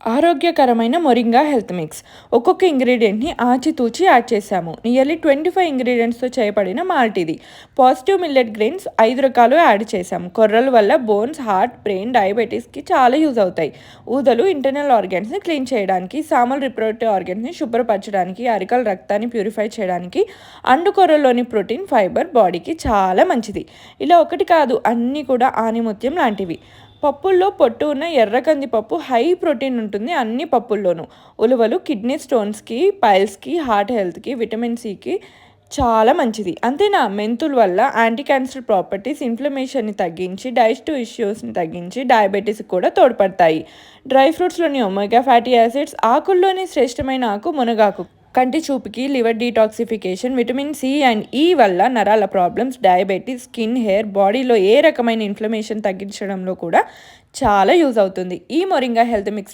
ఆరోగ్యకరమైన moringa health mix. ఒక్కొక్క ఇంగ్రీడియంట్‌ని ఆచితూచి యాడ్ చేశాము. నియర్లీ 25 ఇంగ్రీడియెంట్స్‌తో చేయబడిన మాల్ట్ ఇది. పాజిటివ్ మిల్లెట్ గ్రెయిన్స్ 5 రకాలు యాడ్ చేశాము. కొర్రల వల్ల బోన్స్, హార్ట్, బ్రెయిన్, డయాబెటిస్‌కి చాలా యూజ్ అవుతాయి. ఊదలు ఇంటర్నల్ ఆర్గాన్స్‌ని క్లీన్ చేయడానికి, సామల్ రిప్రొడక్టివ్ ఆర్గాన్స్‌ని శుభ్రపరచడానికి, అరికల రక్తాన్ని ప్యూరిఫై చేయడానికి, అండు కొర్రల్లోని ప్రోటీన్, ఫైబర్ బాడీకి చాలా మంచిది. ఇలా ఒకటి కాదు, అన్నీ కూడా ఆణిముత్యం లాంటివి. పప్పుల్లో పొట్టు ఉన్న ఎర్ర కందిపప్పు హై ప్రోటీన్ ఉంటుంది అన్ని పప్పుల్లోనూ. ఉలువలు కిడ్నీ స్టోన్స్‌కి, పైల్స్‌కి, హార్ట్ హెల్త్‌కి, విటమిన్ సికి చాలా మంచిది. అంతేనా, మెంతుల వల్ల యాంటీ క్యాన్సర్ ప్రాపర్టీస్, ఇన్ఫ్లమేషన్‌ని తగ్గించి, డైజెస్టివ్ ఇష్యూస్‌ని తగ్గించి, డయాబెటిస్‌కి కూడా తోడ్పడతాయి. డ్రై ఫ్రూట్స్‌లోని ఒమేగా ఫ్యాటీ యాసిడ్స్, ఆకుల్లోని శ్రేష్టమైన ఆకు మునగాకు. కంటి చూపుకి, liver detoxification, vitamin C and E వల్ల నరాల ప్రాబ్లమ్స్, డయాబెటీస్, స్కిన్, హెయిర్, బాడీలో ఏ రకమైన ఇన్ఫ్లమేషన్ తగ్గించడంలో కూడా చాలా యూజ్ అవుతుంది. ఈ మొరింగా హెల్త్ మిక్స్‌ని